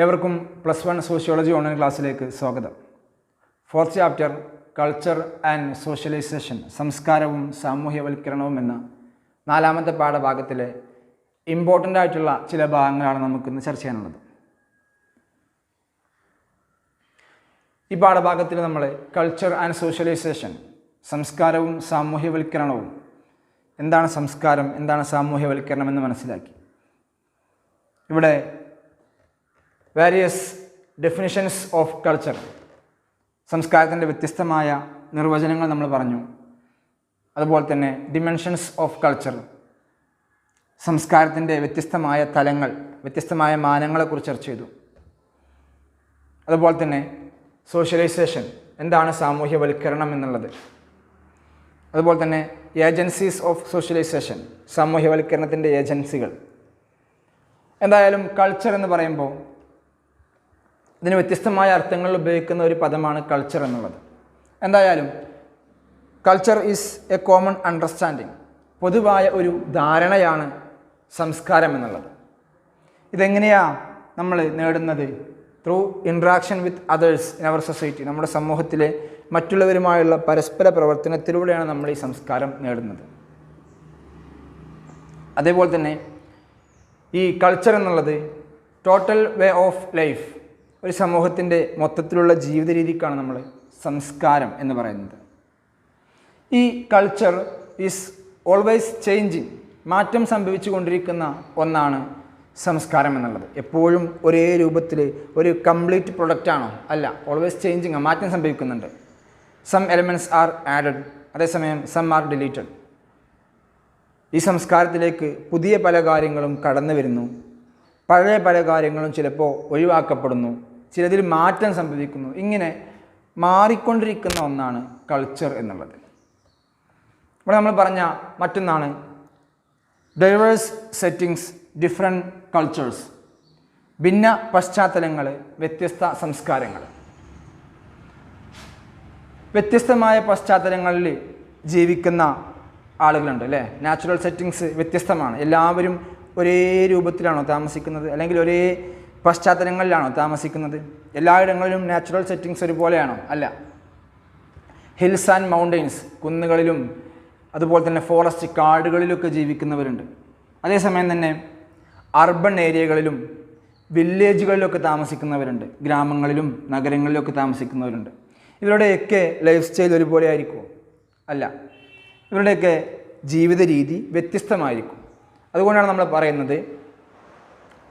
ഏവർക്കും +1 sociology online ക്ലാസ്സിലേക്ക് സ്വാഗതം. Fourth chapter culture and socialisation, സംസ്കാരവും സാമൂഹ്യവൽക്കരണവും എന്ന 4ാമത്തെ പാഠഭാഗത്തിലെ ഇമ്പോർട്ടൻ്റ് ആയിട്ടുള്ള ചില ഭാഗങ്ങളാണ് നമുക്കിന്ന് ചർച്ച ചെയ്യാനുള്ളത്. ഈ പാഠഭാഗത്തിൽ നമ്മൾ കൾച്ചർ ആൻഡ് സോഷ്യലൈസേഷൻ, സംസ്കാരവും സാമൂഹ്യവൽക്കരണവും, എന്താണ് സംസ്കാരം, എന്താണ് സാമൂഹ്യവൽക്കരണം എന്ന് മനസ്സിലാക്കി. ഇവിടെ വേരിയസ് ഡെഫിനിഷൻസ് ഓഫ് കൾച്ചർ, സംസ്കാരത്തിൻ്റെ വ്യത്യസ്തമായ നിർവചനങ്ങൾ നമ്മൾ പറഞ്ഞു. അതുപോലെ തന്നെ ഡിമെൻഷൻസ് ഓഫ് കൾച്ചർ, സംസ്കാരത്തിൻ്റെ വ്യത്യസ്തമായ തലങ്ങൾ, വ്യത്യസ്തമായ മാനങ്ങളെക്കുറിച്ച് ചർച്ച ചെയ്തു. അതുപോലെ തന്നെ സോഷ്യലൈസേഷൻ, എന്താണ് സാമൂഹ്യവൽക്കരണം എന്നുള്ളത്. അതുപോലെ തന്നെ ഏജൻസീസ് ഓഫ് സോഷ്യലൈസേഷൻ, സാമൂഹ്യവൽക്കരണത്തിൻ്റെ ഏജൻസികൾ. എന്തായാലും കൾച്ചർ എന്ന് പറയുമ്പോൾ ഇതിന് വ്യത്യസ്തമായ അർത്ഥങ്ങളിൽ ഉപയോഗിക്കുന്ന ഒരു പദമാണ് കൾച്ചർ എന്നുള്ളത്. എന്തായാലും culture is a common understanding, പൊതുവായ ഒരു ധാരണയാണ് സംസ്കാരം എന്നുള്ളത്. ഇതെങ്ങനെയാണ് നമ്മൾ നേടുന്നത്? Through interaction with others in our society, നമ്മുടെ സമൂഹത്തിലെ മറ്റുള്ളവരുമായുള്ള പരസ്പര പ്രവർത്തനത്തിലൂടെയാണ് നമ്മൾ ഈ സംസ്കാരം നേടുന്നത്. അതേപോലെ തന്നെ ഈ കൾച്ചർ എന്നുള്ളത് ടോട്ടൽ വേ ഓഫ് ലൈഫ്, ഒരു സമൂഹത്തിൻ്റെ മൊത്തത്തിലുള്ള ജീവിത രീതിക്കാണ് നമ്മൾ സംസ്കാരം എന്ന് പറയുന്നത്. ഈ കൾച്ചർ ഈസ് ഓൾവേസ് ചേഞ്ചിങ്, മാറ്റം സംഭവിച്ചു കൊണ്ടിരിക്കുന്ന ഒന്നാണ് സംസ്കാരം എന്നുള്ളത്. എപ്പോഴും ഒരേ രൂപത്തിൽ ഒരു കംപ്ലീറ്റ് പ്രൊഡക്റ്റാണോ? അല്ല, ഓൾവേസ് ചേഞ്ചിങ്, മാറ്റം സംഭവിക്കുന്നുണ്ട്. സം എലമെൻറ്റ്സ് ആർ ആഡഡ്, അതേസമയം സം ആർ ഡിലീറ്റഡ്. ഈ സംസ്കാരത്തിലേക്ക് പുതിയ പല കാര്യങ്ങളും കടന്നു വരുന്നു, പഴയ പല കാര്യങ്ങളും ചിലപ്പോൾ ഒഴിവാക്കപ്പെടുന്നു, ചിലതിൽ മാറ്റം സംഭവിക്കുന്നു. ഇങ്ങനെ മാറിക്കൊണ്ടിരിക്കുന്ന ഒന്നാണ് കൾച്ചർ എന്നുള്ളത്. ഇവിടെ നമ്മൾ പറഞ്ഞ മറ്റൊന്നാണ് ഡൈവേഴ്സ് സെറ്റിങ്സ്, ഡിഫറെൻറ്റ് കൾച്ചേഴ്സ്, ഭിന്ന പശ്ചാത്തലങ്ങൾ, വ്യത്യസ്ത സംസ്കാരങ്ങൾ. വ്യത്യസ്തമായ പശ്ചാത്തലങ്ങളിൽ ജീവിക്കുന്ന ആളുകളുണ്ട് അല്ലേ? നാച്ചുറൽ സെറ്റിങ്സ് വ്യത്യസ്തമാണ്. എല്ലാവരും ഒരേ രൂപത്തിലാണോ താമസിക്കുന്നത്, അല്ലെങ്കിൽ ഒരേ പശ്ചാത്തലങ്ങളിലാണോ താമസിക്കുന്നത്? എല്ലായിടങ്ങളിലും നാച്ചുറൽ സെറ്റിങ്സ് ഒരുപോലെയാണോ? അല്ല. ഹിൽസ് ആൻഡ് മൗണ്ടെയ്ൻസ്, കുന്നുകളിലും അതുപോലെ തന്നെ ഫോറസ്റ്റ്, കാടുകളിലൊക്കെ ജീവിക്കുന്നവരുണ്ട്. അതേസമയം തന്നെ അർബൺ ഏരിയകളിലും വില്ലേജുകളിലൊക്കെ താമസിക്കുന്നവരുണ്ട്, ഗ്രാമങ്ങളിലും നഗരങ്ങളിലൊക്കെ താമസിക്കുന്നവരുണ്ട്. ഇവരുടെയൊക്കെ ലൈഫ് സ്റ്റൈൽ ഒരുപോലെ ആയിരിക്കുമോ? അല്ല, ഇവരുടെയൊക്കെ ജീവിത രീതി വ്യത്യസ്തമായിരിക്കും. അതുകൊണ്ടാണ് നമ്മൾ പറയുന്നത്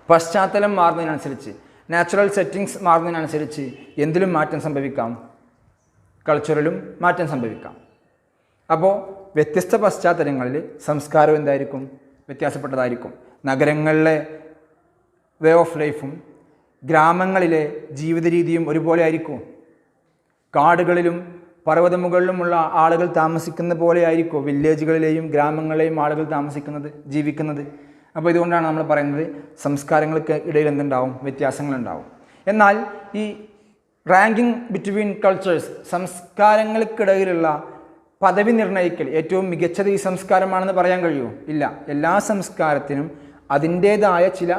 പശ്ചാത്തലം മാറുന്നതിനനുസരിച്ച്, നാച്ചുറൽ സെറ്റിങ്സ് മാറുന്നതിനനുസരിച്ച് എന്തിലും മാറ്റം സംഭവിക്കാം, കൾച്ചറിലും മാറ്റം സംഭവിക്കാം. അപ്പോൾ വ്യത്യസ്ത പശ്ചാത്തലങ്ങളിൽ സംസ്കാരം എന്തായിരിക്കും? വ്യത്യാസപ്പെട്ടതായിരിക്കും. നഗരങ്ങളിലെ വേ ഓഫ് ലൈഫും ഗ്രാമങ്ങളിലെ ജീവിത രീതിയും ഒരുപോലെ ആയിരിക്കും. കാടുകളിലും പർവ്വതമുകളിലുമുള്ള ആളുകൾ താമസിക്കുന്ന പോലെ ആയിരിക്കും വില്ലേജുകളിലെയും ഗ്രാമങ്ങളിലെയും ആളുകൾ ജീവിക്കുന്നത്. അപ്പോൾ ഇതുകൊണ്ടാണ് നമ്മൾ പറയുന്നത് സംസ്കാരങ്ങൾക്ക് ഇടയിൽ എന്തുണ്ടാവും? വ്യത്യാസങ്ങളുണ്ടാവും. എന്നാൽ ഈ റാങ്കിങ് ബിറ്റ്വീൻ കൾച്ചേഴ്സ്, സംസ്കാരങ്ങൾക്കിടയിലുള്ള പദവി നിർണ്ണയിക്കൽ, ഏറ്റവും മികച്ചത് ഈ സംസ്കാരമാണെന്ന് പറയാൻ കഴിയുമോ? ഇല്ല. എല്ലാ സംസ്കാരത്തിനും അതിൻ്റേതായ ചില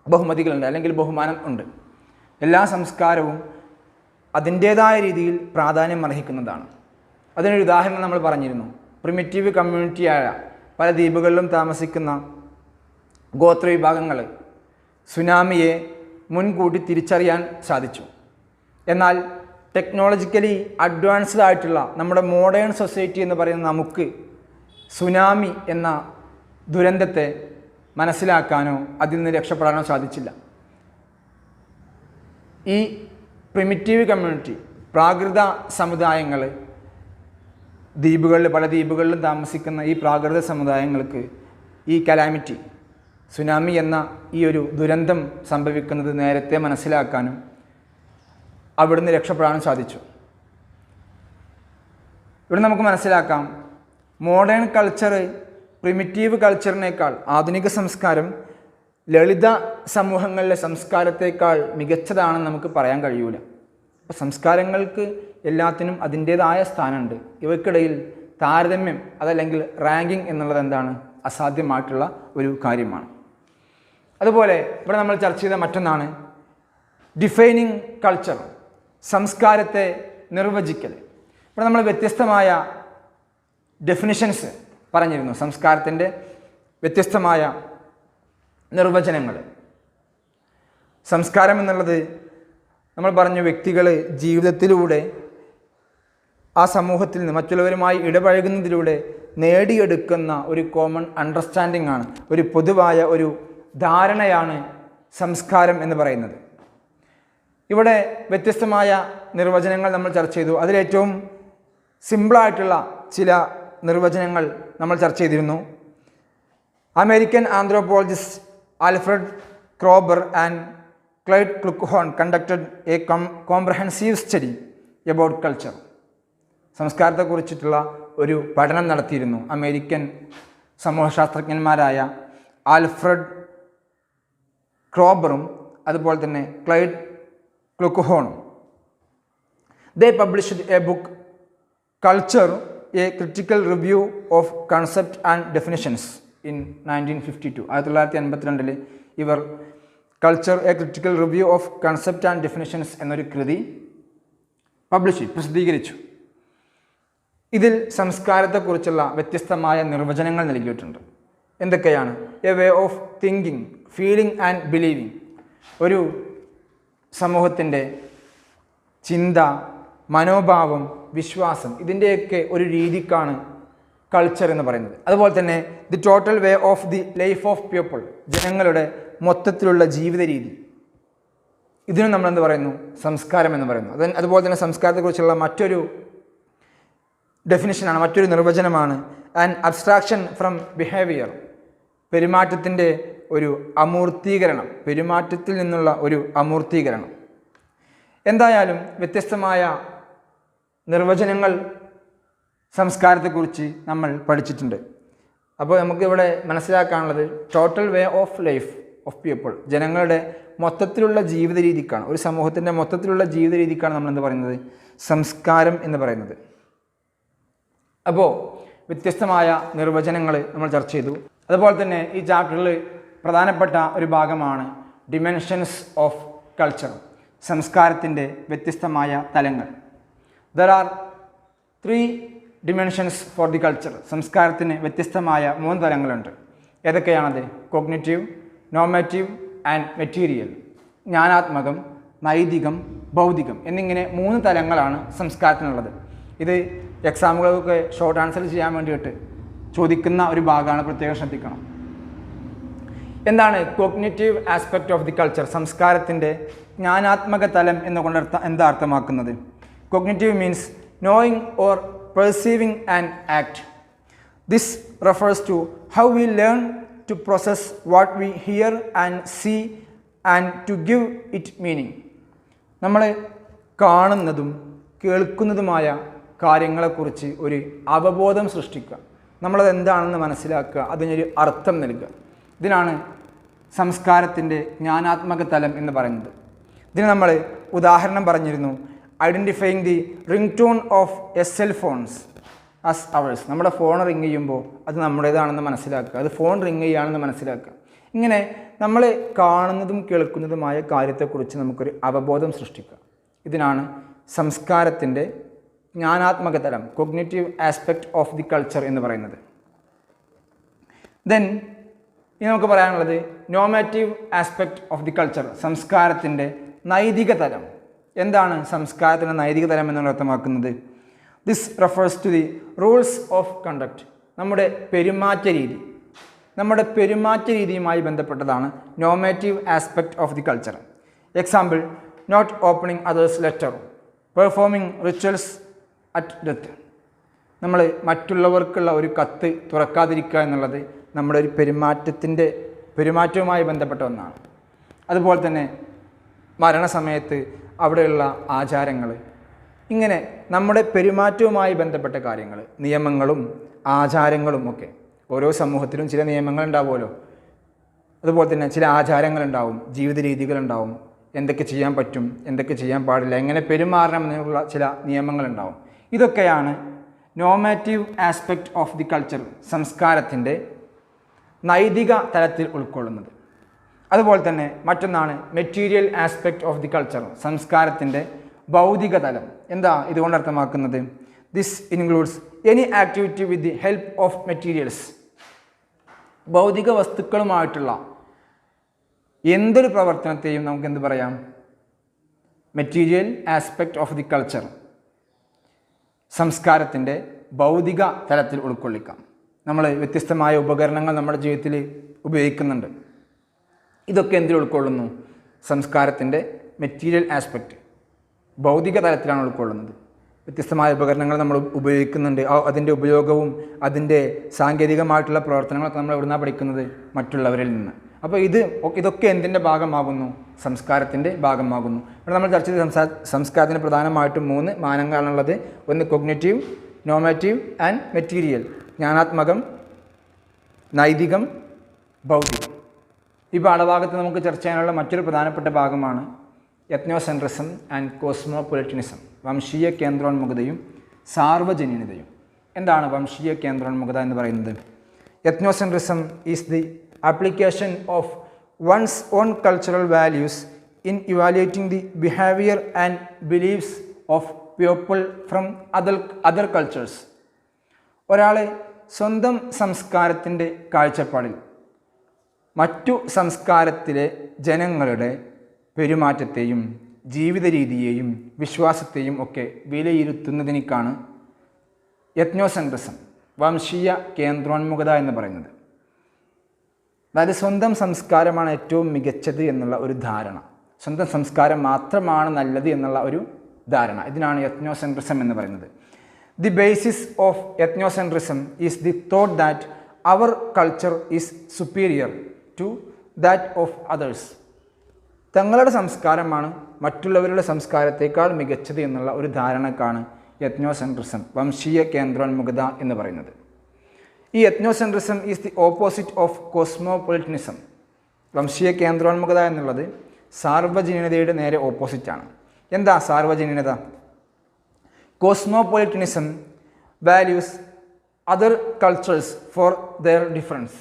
ബഹുമതികളുണ്ട്, അല്ലെങ്കിൽ ബഹുമാനം ഉണ്ട്. എല്ലാ സംസ്കാരവും അതിൻ്റേതായ രീതിയിൽ പ്രാധാന്യം അർഹിക്കുന്നതാണ്. അതിനൊരു ഉദാഹരണം നമ്മൾ പറഞ്ഞിരുന്നു. പ്രിമിറ്റീവ് കമ്മ്യൂണിറ്റിയായ പല ദ്വീപുകളിലും താമസിക്കുന്ന ഗോത്ര വിഭാഗങ്ങൾ സുനാമിയെ മുൻകൂട്ടി തിരിച്ചറിയാൻ സാധിച്ചു. എന്നാൽ ടെക്നോളജിക്കലി അഡ്വാൻസ്ഡ് ആയിട്ടുള്ള നമ്മുടെ മോഡേൺ സൊസൈറ്റി എന്ന് പറയുന്ന നമുക്ക് സുനാമി എന്ന ദുരന്തത്തെ മനസ്സിലാക്കാനോ അതിൽ നിന്ന് രക്ഷപ്പെടാനോ സാധിച്ചില്ല. ഈ പ്രിമിറ്റീവ് കമ്മ്യൂണിറ്റി, പ്രാകൃത സമുദായങ്ങൾ, ദ്വീപുകളിൽ, പല ദ്വീപുകളിലും താമസിക്കുന്ന ഈ പ്രാകൃത സമുദായങ്ങൾക്ക് ഈ കലാമിറ്റി, സുനാമി എന്ന ഈ ഒരു ദുരന്തം സംഭവിക്കുന്നത് നേരത്തെ മനസ്സിലാക്കാനും അവിടുന്ന് രക്ഷപ്പെടാനും സാധിച്ചു. ഇവിടെ നമുക്ക് മനസ്സിലാക്കാം, മോഡേൺ കൾച്ചർ പ്രിമിറ്റീവ് കൾച്ചറിനേക്കാൾ, ആധുനിക സംസ്കാരം ലളിത സമൂഹങ്ങളിലെ സംസ്കാരത്തേക്കാൾ മികച്ചതാണെന്ന് നമുക്ക് പറയാൻ കഴിയൂല. അപ്പോൾ സംസ്കാരങ്ങൾക്ക് എല്ലാത്തിനും അതിൻ്റേതായ സ്ഥാനമുണ്ട്. ഇവയ്ക്കിടയിൽ താരതമ്യം, അതല്ലെങ്കിൽ റാങ്കിങ് എന്നുള്ളത് എന്താണ്? അസാധ്യമായിട്ടുള്ള ഒരു കാര്യമാണ്. അതുപോലെ ഇവിടെ നമ്മൾ ചർച്ച ചെയ്ത മറ്റൊന്നാണ് ഡിഫൈനിങ് കൾച്ചർ, സംസ്കാരത്തെ നിർവചിക്കൽ. ഇവിടെ നമ്മൾ വ്യത്യസ്തമായ ഡെഫിനിഷൻസ് പറഞ്ഞിരുന്നു, സംസ്കാരത്തിൻ്റെ വ്യത്യസ്തമായ നിർവചനങ്ങൾ. സംസ്കാരം എന്നുള്ളത് നമ്മൾ പറഞ്ഞു വ്യക്തികൾ ജീവിതത്തിലൂടെ ആ സമൂഹത്തിൽ നിന്ന് മറ്റുള്ളവരുമായി ഇടപഴകുന്നതിലൂടെ നേടിയെടുക്കുന്ന ഒരു കോമൺ അണ്ടർസ്റ്റാൻഡിംഗ് ആണ്, ഒരു പൊതുവായ ഒരു ധാരണയാണ് സംസ്കാരം എന്ന് പറയുന്നത്. ഇവിടെ വ്യത്യസ്തമായ നിർവചനങ്ങൾ നമ്മൾ ചർച്ച ചെയ്തു. അതിലേറ്റവും സിമ്പിളായിട്ടുള്ള ചില നിർവചനങ്ങൾ നമ്മൾ ചർച്ച ചെയ്തിരുന്നു. American anthropologist Alfred Kroeber and Clyde Kluckhohn conducted a comprehensive study about culture. സംസ്കാരത്തെക്കുറിച്ചിട്ടുള്ള ഒരു പഠനം നടത്തിയിരുന്നു അമേരിക്കൻ സമൂഹശാസ്ത്രജ്ഞന്മാരായ ആൽഫ്രഡ് ക്രോബറും അതുപോലെ തന്നെ ക്ലൈഡ് ക്ലുക്ക്ഹോണും. They published a book, Culture, a Critical Review of Concepts and Definitions in 1952. 1952 ഇവർ culture A critical review of concept and definitions എന്നൊരു കൃതി പ്രസിദ്ധീകരിച്ചു. ഇതിൽ സംസ്കാരത്തെക്കുറിച്ചുള്ള വ്യത്യസ്തമായ നിർവചനങ്ങൾ നൽകിയിട്ടുണ്ട്. എന്തൊക്കെയാണ്? A way of thinking, feeling and believing. ഒരു സമൂഹത്തിൻ്റെ ചിന്ത, മനോഭാവം, വിശ്വാസം, ഇതിൻ്റെയൊക്കെ ഒരു രീതിക്കാണ് കൾച്ചർ എന്ന് പറയുന്നത്. അതുപോലെ തന്നെ the total way of the life of people, ജനങ്ങളുടെ മൊത്തത്തിലുള്ള ജീവിത രീതി, ഇതിനും നമ്മൾ എന്ത് പറയുന്നു? സംസ്കാരം എന്ന് പറയുന്നു. അതുപോലെ തന്നെ സംസ്കാരത്തെക്കുറിച്ചുള്ള മറ്റൊരു ഡെഫിനിഷനാണ്, മറ്റൊരു നിർവചനമാണ് ആൻ അബ്സ്ട്രാക്ഷൻ ഫ്രം ബിഹേവിയർ, പെരുമാറ്റത്തിൻ്റെ ഒരു അമൂർത്തീകരണം, പെരുമാറ്റത്തിൽ നിന്നുള്ള ഒരു അമൂർത്തീകരണം. എന്തായാലും വ്യത്യസ്തമായ നിർവചനങ്ങൾ സംസ്കാരത്തെക്കുറിച്ച് നമ്മൾ പഠിച്ചിട്ടുണ്ട്. അപ്പോൾ നമുക്കിവിടെ മനസ്സിലാക്കാനുള്ളത് total way of life of people, ജനങ്ങളുടെ മൊത്തത്തിലുള്ള ജീവിത രീതിക്കാണ്, ഒരു സമൂഹത്തിൻ്റെ മൊത്തത്തിലുള്ള ജീവിത രീതിക്കാണ് നമ്മൾ എന്ത് പറയുന്നത്? സംസ്കാരം എന്ന് പറയുന്നത്. അപ്പോൾ വ്യത്യസ്തമായ നിർവചനങ്ങൾ നമ്മൾ ചർച്ച ചെയ്തു. അതുപോലെ തന്നെ ഈ ചാപ്റ്ററിൽ പ്രധാനപ്പെട്ട ഒരു ഭാഗമാണ് ഡിമെൻഷൻസ് ഓഫ് കൾച്ചർ, സംസ്കാരത്തിൻ്റെ വ്യത്യസ്തമായ തലങ്ങൾ. There are 3 dimensions for the culture. സംസ്കാരത്തിന് വ്യത്യസ്തമായ 3 തലങ്ങളുണ്ട്. ഏതൊക്കെയാണത്? Cognitive, normative and material. ജ്ഞാനാത്മകം, നൈതികം, ഭൗതികം എന്നിങ്ങനെ 3 തലങ്ങളാണ് സംസ്കാരത്തിനുള്ളത്. ഇത് എക്സാമുകളൊക്കെ ഷോർട്ട് ആൻസർ ചെയ്യാൻ വേണ്ടിയിട്ട് ചോദിക്കുന്ന ഒരു ഭാഗമാണ്, പ്രത്യേകം ശ്രദ്ധിക്കണം. എന്താണ് cognitive aspect of the culture? സംസ്കാരത്തിൻ്റെ ജ്ഞാനാത്മക തലം എന്നുകൊണ്ട് എന്താ അർത്ഥമാക്കുന്നത്? Cognitive means knowing or perceiving an act. This refers to how we learn to process what we hear and see and to give it meaning. നമ്മൾ കാണുന്നതും കേൾക്കുന്നതുമായ കാര്യങ്ങളെക്കുറിച്ച് ഒരു അവബോധം സൃഷ്ടിക്കുക, നമ്മളത് എന്താണെന്ന് മനസ്സിലാക്കുക, അതിനൊരു അർത്ഥം നൽകുക. ഇതിനാണ് സംസ്കാരത്തിൻ്റെ ജ്ഞാനാത്മക തലം എന്ന് പറയുന്നത്. ഇതിന് നമ്മൾ ഉദാഹരണം പറഞ്ഞിരുന്നു. Identifying the ring tone of A cell phones as hours. നമ്മുടെ ഫോൺ റിങ് ചെയ്യുമ്പോൾ അത് നമ്മുടേതാണെന്ന് മനസ്സിലാക്കുക, അത് ഫോൺ റിങ് ചെയ്യുകയാണെന്ന് മനസ്സിലാക്കുക. ഇങ്ങനെ നമ്മൾ കാണുന്നതും കേൾക്കുന്നതുമായ കാര്യത്തെക്കുറിച്ച് നമുക്കൊരു അവബോധം സൃഷ്ടിക്കുക. ഇതിനാണ് സംസ്കാരത്തിൻ്റെ ജ്ഞാനാത്മക തലം, cognitive aspect of the culture എന്ന് പറയുന്നത്. ദെൻ ഇനി നമുക്ക് പറയാനുള്ളത് normative aspect of the culture, സംസ്കാരത്തിൻ്റെ നൈതിക തലം. എന്താണ് സംസ്കാരത്തിൻ്റെ നൈതിക തലം എന്നാണ് അർത്ഥമാക്കുന്നത്? This refers to the rules of conduct. നമ്മുടെ പെരുമാറ്റ രീതി, നമ്മുടെ പെരുമാറ്റ രീതിയുമായി ബന്ധപ്പെട്ടതാണ് normative aspect of the culture. Example, not opening others letter, performing rituals at death. നമ്മൾ മറ്റുള്ളവർക്കുള്ള ഒരു കത്ത് തുറക്കാതിരിക്കുക എന്നുള്ളത് നമ്മുടെ ഒരു പെരുമാറ്റവുമായി ബന്ധപ്പെട്ട ഒന്നാണ്. അതുപോലെ തന്നെ മരണസമയത്ത് അവിടെയുള്ള ആചാരങ്ങൾ, ഇങ്ങനെ നമ്മുടെ പെരുമാറ്റവുമായി ബന്ധപ്പെട്ട കാര്യങ്ങൾ, നിയമങ്ങളും ആചാരങ്ങളും ഒക്കെ. ഓരോ സമൂഹത്തിലും ചില നിയമങ്ങൾ ഉണ്ടാവുമല്ലോ, അതുപോലെ തന്നെ ചില ആചാരങ്ങളുണ്ടാവും, ജീവിത രീതികളുണ്ടാവും, എന്തൊക്കെ ചെയ്യാൻ പറ്റും, എന്തൊക്കെ ചെയ്യാൻ പാടില്ല, എങ്ങനെ പെരുമാറണം എന്നുള്ള ചില നിയമങ്ങളുണ്ടാവും. ഇതൊക്കെയാണ് normative aspect of the culture, സംസ്കാരത്തിൻ്റെ നൈതിക തലത്തിൽ ഉൾക്കൊള്ളുന്നത്. അതുപോലെ തന്നെ മറ്റൊന്നാണ് material aspect of the culture, സംസ്കാരത്തിൻ്റെ ഭൗതിക തലം. എന്താ ഇതുകൊണ്ട് അർത്ഥമാക്കുന്നത്? This includes any activity with the help of materials, ഭൗതിക വസ്തുക്കളുമായിട്ടുള്ള എന്തൊരു പ്രവർത്തനത്തെയും നമുക്ക് എന്ത് പറയാം? Material aspect of the culture, സംസ്കാരത്തിൻ്റെ ഭൗതിക തലത്തിൽ ഉൾക്കൊള്ളിക്കാം. നമ്മൾ വ്യത്യസ്തമായ ഉപകരണങ്ങൾ നമ്മുടെ ജീവിതത്തിൽ ഉപയോഗിക്കുന്നുണ്ട്. ഇതൊക്കെ എന്തിൽ ഉൾക്കൊള്ളുന്നു? സംസ്കാരത്തിൻ്റെ മെറ്റീരിയൽ ആസ്പെക്റ്റ്, ഭൗതിക തലത്തിലാണ് ഉൾക്കൊള്ളുന്നത്. വ്യത്യസ്തമായ ഉപകരണങ്ങൾ നമ്മൾ ഉപയോഗിക്കുന്നുണ്ട്. അതിൻ്റെ ഉപയോഗവും അതിൻ്റെ സാങ്കേതികമായിട്ടുള്ള പ്രവർത്തനങ്ങളൊക്കെ നമ്മൾ എവിടുന്നാണ് പഠിക്കുന്നത്? മറ്റുള്ളവരിൽ നിന്ന്. അപ്പോൾ ഇതൊക്കെ എന്തിൻ്റെ ഭാഗമാകുന്നു? സംസ്കാരത്തിൻ്റെ ഭാഗമാകുന്നു. ഇവിടെ നമ്മൾ ചർച്ച ചെയ്ത സംസ്കാരത്തിന് പ്രധാനമായിട്ടും 3 മാനങ്ങളാണുള്ളത്. ഒന്ന് കൊഗ്നിറ്റീവ്, നോമേറ്റീവ് ആൻഡ് മെറ്റീരിയൽ, ജ്ഞാനാത്മകം, നൈതികം, ഭൗതികം. ഈ പാഠഭാഗത്ത് നമുക്ക് ചർച്ച ചെയ്യാനുള്ള മറ്റൊരു പ്രധാനപ്പെട്ട ഭാഗമാണ് എത്നോസെൻട്രിസം ആൻഡ് കോസ്മോപൊളിറ്റനിസം, വംശീയ കേന്ദ്രോന്മുഖതയും സാർവജനീനതയും. എന്താണ് വംശീയ കേന്ദ്രോന്മുഖത എന്ന് പറയുന്നത്? Ethnocentrism is the application of one's own cultural values in evaluating the behaviour and beliefs of people from other cultures. ഒരാൾ സ്വന്തം സംസ്കാരത്തിൻ്റെ കാഴ്ചപ്പാടിൽ മറ്റു സംസ്കാരത്തിലെ ജനങ്ങളുടെ പെരുമാറ്റത്തെയും ജീവിത രീതിയെയും വിശ്വാസത്തെയും ഒക്കെ വിലയിരുത്തുന്നതിനേക്കാണ് എത്നോസെൻട്രിസം, വംശീയ കേന്ദ്രോന്മുഖത എന്ന് പറയുന്നത്. അതായത് സ്വന്തം സംസ്കാരമാണ് ഏറ്റവും മികച്ചത് എന്നുള്ള ഒരു ധാരണ, സ്വന്തം സംസ്കാരം മാത്രമാണ് നല്ലത് എന്നുള്ള ഒരു ധാരണ, ഇതിനാണ് എത്നോസെൻട്രിസം എന്ന് പറയുന്നത്. The basis of ethnocentrism is the thought that our culture is superior to that of others. തങ്ങളുടെ സംസ്കാരമാണ് മറ്റുള്ളവരുടെ സംസ്കാരത്തേക്കാൾ മികച്ചത് എന്നുള്ള ഒരു ധാരണക്കാണ് എത്നോസെൻട്രിസം, വംശീയ കേന്ദ്രോന്മുഖത എന്ന് പറയുന്നത്. ഈ ethnocentrism is the opposite of cosmopolitanism. വംശീയ കേന്ദ്രോന്മുഖത എന്നുള്ളത് സാർവജനീനതയുടെ നേരെ ഓപ്പോസിറ്റാണ്. എന്താ സാർവജനീനത? Cosmopolitanism values other cultures for their difference.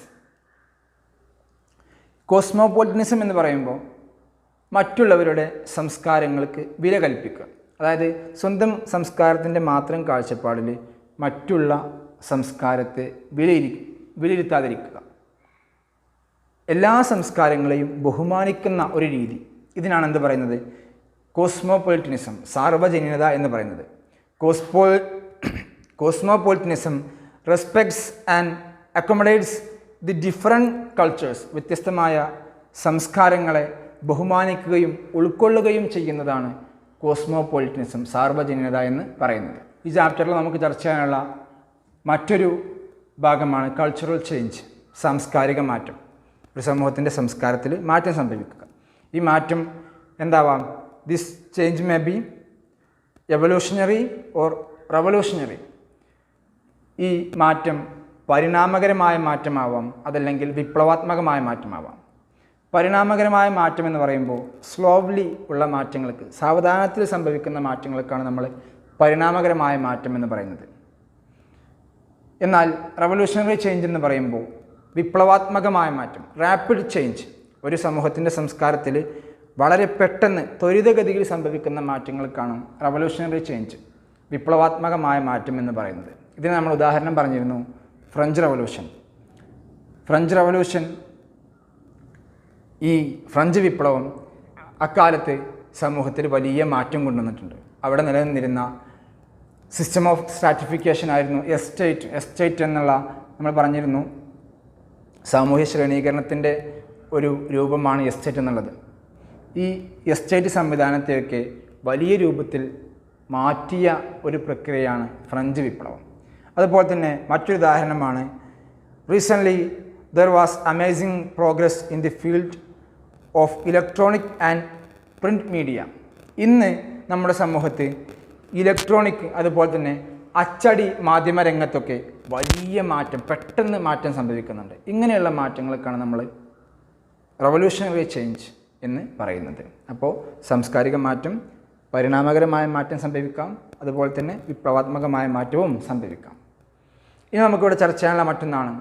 Cosmopolitanism എന്ന് പറയുമ്പോൾ മറ്റുള്ളവരുടെ സംസ്കാരങ്ങൾക്ക് വില കൽപ്പിക്കുക, അതായത് സ്വന്തം സംസ്കാരത്തിൻ്റെ മാത്രം കാഴ്ചപ്പാടിൽ മറ്റുള്ള സംസ്കാരത്തെ വിലയിരുത്താതിരിക്കുക, എല്ലാ സംസ്കാരങ്ങളെയും ബഹുമാനിക്കുന്ന ഒരു രീതി, ഇതിനാണ് എന്ത് പറയുന്നത്? കോസ്മോപൊളിറ്റനിസം, സാർവജനീനത എന്ന് പറയുന്നത്. Cosmopolitanism respects and accommodates the different cultures. വ്യത്യസ്തമായ സംസ്കാരങ്ങളെ ബഹുമാനിക്കുകയും ഉൾക്കൊള്ളുകയും ചെയ്യുന്നതാണ് കോസ്മോപൊളിറ്റനിസം, സാർവജനീനത എന്ന് പറയുന്നത്. ഈ ചാപ്റ്ററിൽ നമുക്ക് ചർച്ച ചെയ്യാനുള്ള മറ്റൊരു ഭാഗമാണ് കൾച്ചറൽ ചേഞ്ച്, സാംസ്കാരിക മാറ്റം. ഒരു സമൂഹത്തിൻ്റെ സംസ്കാരത്തിൽ മാറ്റം സംഭവിക്കുക. ഈ മാറ്റം എന്താവാം? This change may be evolutionary or revolutionary. ഈ മാറ്റം പരിണാമകരമായ മാറ്റമാവാം, അതല്ലെങ്കിൽ വിപ്ലവാത്മകമായ മാറ്റമാവാം. പരിണാമകരമായ മാറ്റം എന്ന് പറയുമ്പോൾ സ്ലോവ്ലി ഉള്ള മാറ്റങ്ങൾക്ക്, സാവധാനത്തിൽ സംഭവിക്കുന്ന മാറ്റങ്ങൾക്കാണ് നമ്മൾ പരിണാമകരമായ മാറ്റം എന്ന് പറയുന്നത്. എന്നാൽ റവല്യൂഷണറി ചേഞ്ച് എന്ന് പറയുമ്പോൾ വിപ്ലവാത്മകമായ മാറ്റം, റാപ്പിഡ് ചേഞ്ച്, ഒരു സമൂഹത്തിൻ്റെ സംസ്കാരത്തിൽ വളരെ പെട്ടെന്ന് ത്വരിതഗതിയിൽ സംഭവിക്കുന്ന മാറ്റങ്ങൾക്കാണ് റവല്യൂഷണറി ചേഞ്ച്, വിപ്ലവാത്മകമായ മാറ്റം എന്ന് പറയുന്നത്. ഇതിന് നമ്മൾ ഉദാഹരണം പറഞ്ഞിരുന്നു, ഫ്രഞ്ച് റവല്യൂഷൻ. ഫ്രഞ്ച് റവല്യൂഷൻ, ഈ ഫ്രഞ്ച് വിപ്ലവം അക്കാലത്ത് സമൂഹത്തിൽ വലിയ മാറ്റം കൊണ്ടുവന്നിട്ടുണ്ട്. അവിടെ നിലനിന്നിരുന്ന സിസ്റ്റം ഓഫ് സ്ട്രാറ്റിഫിക്കേഷൻ ആയിരുന്നു എസ്റ്റേറ്റ് എന്നുള്ള നമ്മൾ പറഞ്ഞിരുന്നു, സാമൂഹ്യ ശ്രേണീകരണത്തിൻ്റെ ഒരു രൂപമാണ് എസ്റ്റേറ്റ് എന്നുള്ളത്. ഈ എസ്റ്റേറ്റ് സംവിധാനത്തെയൊക്കെ വലിയ രൂപത്തിൽ മാറ്റിയ ഒരു പ്രക്രിയയാണ് ഫ്രഞ്ച് വിപ്ലവം. അതുപോലെ തന്നെ മറ്റൊരു ഉദാഹരണമാണ് recently there was amazing progress in the field of electronic and print media. ഇന്ന് നമ്മുടെ സമൂഹത്ത് ഇലക്ട്രോണിക് അതുപോലെ തന്നെ അച്ചടി മാധ്യമ രംഗത്തൊക്കെ വലിയ മാറ്റം, പെട്ടെന്ന് മാറ്റം സംഭവിക്കുന്നുണ്ട്. ഇങ്ങനെയുള്ള മാറ്റങ്ങൾക്കാണ് നമ്മൾ റവല്യൂഷണറി ചേഞ്ച് എന്ന് പറയുന്നത്. അപ്പോൾ സാംസ്കാരിക മാറ്റം, പരിണാമകരമായ മാറ്റം സംഭവിക്കാം, അതുപോലെ തന്നെ വിപ്ലവാത്മകമായ മാറ്റവും സംഭവിക്കാം. ഇനി നമുക്കിവിടെ ചർച്ച ചെയ്യാനുള്ള മറ്റൊന്നാണ്,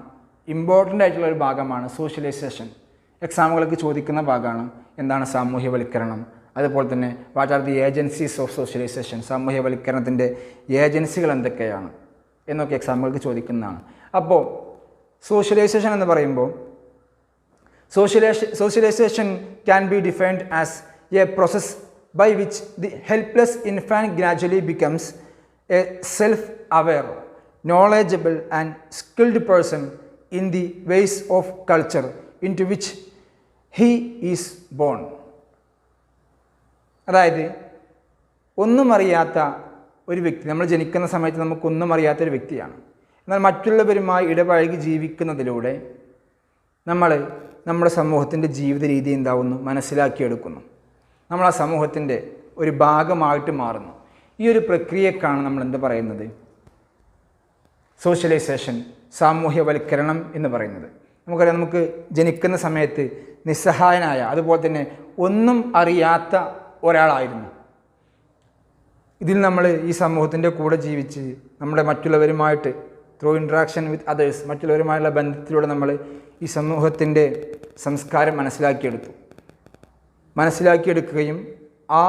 ഇമ്പോർട്ടൻ്റ് ആയിട്ടുള്ള ഒരു ഭാഗമാണ് സോഷ്യലൈസേഷൻ. എക്സാമുകൾക്ക് ചോദിക്കുന്ന ഭാഗമാണ്. എന്താണ് സാമൂഹ്യവൽക്കരണം, അതുപോലെ തന്നെ what are the agencies of socialization, സാമൂഹ്യവൽക്കരണത്തിൻ്റെ ഏജൻസികൾ എന്തൊക്കെയാണ് എന്നൊക്കെ എക്സാമുകൾക്ക് ചോദിക്കുന്നതാണ്. അപ്പോൾ സോഷ്യലൈസേഷൻ എന്ന് പറയുമ്പോൾ socialization can be defined as a process by which the helpless infant gradually becomes a self-aware, knowledgeable and skilled person in the ways of culture into which he is born. അതായത് ഒന്നും അറിയാത്ത ഒരു വ്യക്തി, നമ്മൾ ജനിക്കുന്ന സമയത്ത് നമുക്കൊന്നും അറിയാത്തൊരു വ്യക്തിയാണ്. എന്നാൽ മറ്റുള്ളവരുമായി ഇടപഴകി ജീവിക്കുന്നതിലൂടെ നമ്മുടെ സമൂഹത്തിൻ്റെ ജീവിത രീതി എന്താവുന്നു, മനസ്സിലാക്കിയെടുക്കുന്നു. നമ്മൾ ആ സമൂഹത്തിൻ്റെ ഒരു ഭാഗമായിട്ട് മാറുന്നു. ഈ ഒരു പ്രക്രിയക്കാണ് നമ്മൾ എന്ത് പറയുന്നത്, സോഷ്യലൈസേഷൻ, സാമൂഹ്യവൽക്കരണം എന്ന് പറയുന്നത്. നമുക്കറിയാം, നമുക്ക് ജനിക്കുന്ന സമയത്ത് നിസ്സഹായനായ, അതുപോലെ തന്നെ ഒന്നും അറിയാത്ത ഒരാളായിരുന്നു. ഇതിൽ നമ്മൾ ഈ സമൂഹത്തിൻ്റെ കൂടെ ജീവിച്ച് നമ്മുടെ മറ്റുള്ളവരുമായിട്ട് ത്രൂ ഇൻട്രാക്ഷൻ വിത്ത് അതേഴ്സ്, മറ്റുള്ളവരുമായുള്ള ബന്ധത്തിലൂടെ നമ്മൾ ഈ സമൂഹത്തിൻ്റെ സംസ്കാരം മനസ്സിലാക്കിയെടുക്കുകയും ആ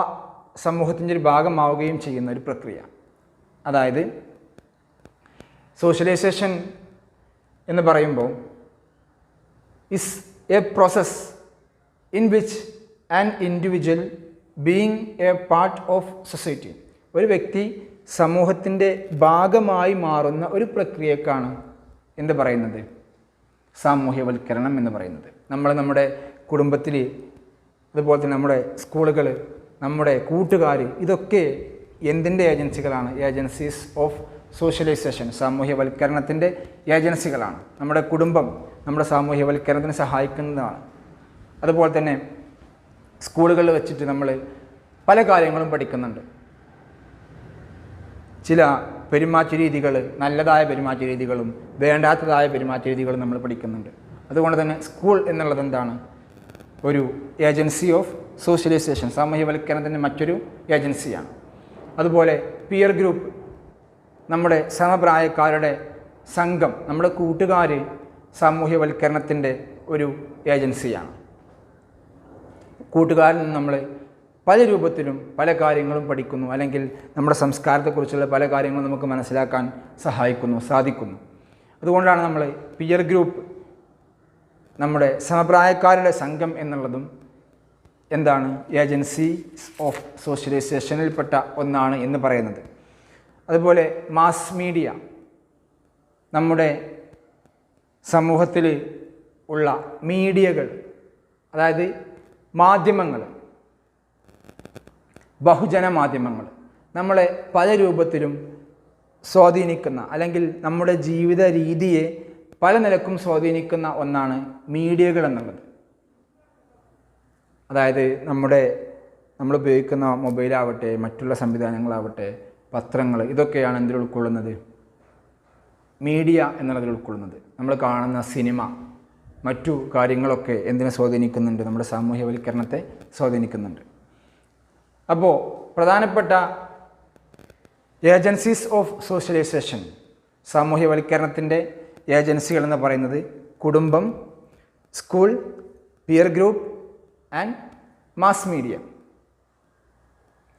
സമൂഹത്തിൻ്റെ ഒരു ഭാഗമാവുകയും ചെയ്യുന്ന ഒരു പ്രക്രിയ. അതായത് സോഷ്യലൈസേഷൻ എന്ന് പറയുമ്പോൾ is A process in which an individual being A part of society, ഒരു വ്യക്തി സമൂഹത്തിൻ്റെ ഭാഗമായി മാറുന്ന ഒരു പ്രക്രിയക്കാണ് എന്ത് പറയുന്നത്, സാമൂഹ്യവൽക്കരണം എന്ന് പറയുന്നത്. നമ്മുടെ കുടുംബത്തിൽ, അതുപോലെ തന്നെ നമ്മുടെ സ്കൂളുകൾ, നമ്മുടെ കൂട്ടുകാർ, ഇതൊക്കെ എന്തിൻ്റെ ഏജൻസികളാണ്, ഏജൻസീസ് ഓഫ് സോഷ്യലൈസേഷൻ, സാമൂഹ്യവൽക്കരണത്തിൻ്റെ ഏജൻസികളാണ്. നമ്മുടെ കുടുംബം നമ്മുടെ സാമൂഹ്യവൽക്കരണത്തിന് സഹായിക്കുന്നതാണ്. അതുപോലെ തന്നെ സ്കൂളുകളിൽ വെച്ചിട്ട് നമ്മൾ പല കാര്യങ്ങളും പഠിക്കുന്നുണ്ട്. ചില പെരുമാറ്റ രീതികൾ, നല്ലതായ പെരുമാറ്റ രീതികളും വേണ്ടാത്തതായ പെരുമാറ്റ രീതികളും നമ്മൾ പഠിക്കുന്നുണ്ട്. അതുകൊണ്ട് തന്നെ സ്കൂൾ എന്നുള്ളത് എന്താണ്, ഒരു ഏജൻസി ഓഫ് സോഷ്യലൈസേഷൻ, സാമൂഹ്യവൽക്കരണത്തിൻ്റെ മറ്റൊരു ഏജൻസിയാണ്. അതുപോലെ പിയർ ഗ്രൂപ്പ്, നമ്മുടെ സമപ്രായക്കാരുടെ സംഘം, നമ്മുടെ കൂട്ടുകാർ സാമൂഹ്യവൽക്കരണത്തിൻ്റെ ഒരു ഏജൻസിയാണ്. കൂട്ടുകാരിൽ നിന്ന് നമ്മൾ പല രൂപത്തിലും പല കാര്യങ്ങളും പഠിക്കുന്നു, അല്ലെങ്കിൽ നമ്മുടെ സംസ്കാരത്തെക്കുറിച്ചുള്ള പല കാര്യങ്ങളും നമുക്ക് മനസ്സിലാക്കാൻ സാധിക്കുന്നു. അതുകൊണ്ടാണ് നമ്മൾ പിയർ ഗ്രൂപ്പ്, നമ്മുടെ സമപ്രായക്കാരുടെ സംഘം എന്നുള്ളതും എന്താണ്, ഏജൻസീസ് ഓഫ് സോഷ്യലൈസേഷനിൽപ്പെട്ട ഒന്നാണ് എന്ന് പറയുന്നത്. അതുപോലെ മാസ് മീഡിയ, നമ്മുടെ സമൂഹത്തിൽ ഉള്ള മീഡിയകൾ, അതായത് മാധ്യമങ്ങൾ, ബഹുജന മാധ്യമങ്ങൾ നമ്മളെ പല രൂപത്തിലും സ്വാധീനിക്കുന്ന, അല്ലെങ്കിൽ നമ്മുടെ ജീവിത രീതിയെ പല നിലക്കും സ്വാധീനിക്കുന്ന ഒന്നാണ് മീഡിയകൾ എന്നുള്ളത്. അതായത് നമ്മൾ ഉപയോഗിക്കുന്ന മൊബൈലാവട്ടെ, മറ്റുള്ള സംവിധാനങ്ങളാവട്ടെ, പത്രങ്ങൾ, ഇതൊക്കെയാണ് എന്തിൽ ഉൾക്കൊള്ളുന്നത്, മീഡിയ എന്നുള്ളതിൽ ഉൾക്കൊള്ളുന്നത്. നമ്മൾ കാണുന്ന സിനിമ, മറ്റു കാര്യങ്ങളൊക്കെ എന്തിനെ സ്വാധീനിക്കുന്നുണ്ട്, നമ്മുടെ സാമൂഹ്യവൽക്കരണത്തെ സ്വാധീനിക്കുന്നുണ്ട്. അപ്പോൾ പ്രധാനപ്പെട്ട ഏജൻസീസ് ഓഫ് സോഷ്യലൈസേഷൻ, സാമൂഹ്യവൽക്കരണത്തിൻ്റെ ഏജൻസികൾ എന്ന് പറയുന്നത് കുടുംബം, school, peer group and mass media.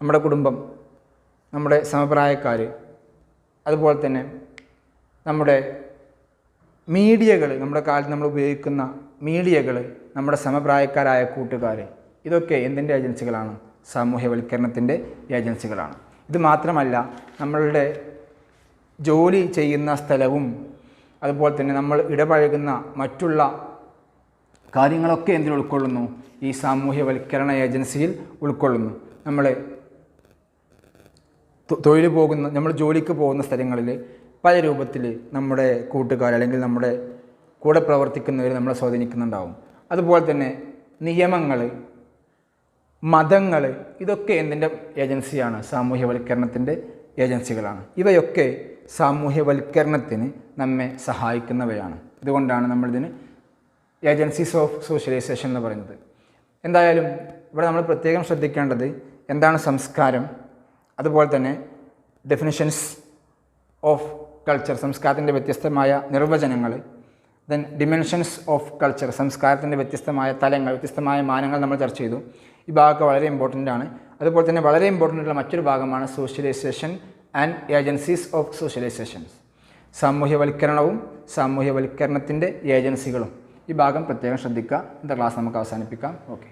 നമ്മുടെ കുടുംബം, നമ്മുടെ സമപ്രായക്കാർ, അതുപോലെ തന്നെ നമ്മുടെ മീഡിയകൾ, നമ്മുടെ കാലത്ത് നമ്മൾ ഉപയോഗിക്കുന്ന മീഡിയകൾ, നമ്മുടെ സമപ്രായക്കാരായ കൂട്ടുകാർ, ഇതൊക്കെ എന്തിൻ്റെ ഏജൻസികളാണ്, സാമൂഹ്യവൽക്കരണത്തിൻ്റെ ഏജൻസികളാണ്. ഇത് മാത്രമല്ല, നമ്മളുടെ ജോലി ചെയ്യുന്ന സ്ഥലവും, അതുപോലെ തന്നെ നമ്മൾ ഇടപഴകുന്ന മറ്റുള്ള കാര്യങ്ങളൊക്കെ എന്തിൽ ഉൾക്കൊള്ളുന്നു, ഈ സാമൂഹ്യവൽക്കരണ ഏജൻസിയിൽ ഉൾക്കൊള്ളുന്നു. നമ്മൾ നമ്മൾ ജോലിക്ക് പോകുന്ന സ്ഥലങ്ങളിൽ പല രൂപത്തിൽ നമ്മുടെ കൂട്ടുകാർ, അല്ലെങ്കിൽ നമ്മുടെ കൂടെ പ്രവർത്തിക്കുന്നവർ നമ്മളെ സ്വാധീനിക്കുന്നുണ്ടാവും. അതുപോലെ തന്നെ നിയമങ്ങൾ, മതങ്ങൾ, ഇതൊക്കെ എന്തിൻ്റെ ഏജൻസിയാണ്, സാമൂഹ്യവൽക്കരണത്തിൻ്റെ ഏജൻസികളാണ്. ഇവയൊക്കെ സാമൂഹ്യവൽക്കരണത്തിന് നമ്മെ സഹായിക്കുന്നവയാണ്. ഇതുകൊണ്ടാണ് നമ്മളിതിന് ഏജൻസീസ് ഓഫ് സോഷ്യലൈസേഷൻ എന്ന് പറയുന്നത്. എന്തായാലും ഇവിടെ നമ്മൾ പ്രത്യേകം ശ്രദ്ധിക്കേണ്ടത് എന്താണ് സംസ്കാരം, അതുപോലെ തന്നെ ഡെഫിനിഷൻസ് ഓഫ് കൾച്ചർ, സംസ്കാരത്തിൻ്റെ വ്യത്യസ്തമായ നിർവചനങ്ങൾ, ദെൻ ഡിമെൻഷൻസ് ഓഫ് കൾച്ചർ, സംസ്കാരത്തിൻ്റെ വ്യത്യസ്തമായ തലങ്ങൾ, വ്യത്യസ്തമായ മാനങ്ങൾ നമ്മൾ ചർച്ച ചെയ്തു. ഈ ഭാഗമൊക്കെ വളരെ ഇമ്പോർട്ടൻ്റ് ആണ്. അതുപോലെ തന്നെ വളരെ ഇമ്പോർട്ടൻ്റ് ആയിട്ടുള്ള മറ്റൊരു ഭാഗമാണ് സോഷ്യലൈസേഷൻ ആൻഡ് ഏജൻസീസ് ഓഫ് സോഷ്യലൈസേഷൻസ്, സാമൂഹ്യവൽക്കരണവും സാമൂഹ്യവൽക്കരണത്തിൻ്റെ ഏജൻസികളും. ഈ ഭാഗം പ്രത്യേകം ശ്രദ്ധിക്കുക. ഇന്നത്തെ ക്ലാസ് നമുക്ക് അവസാനിപ്പിക്കാം. ഓക്കെ.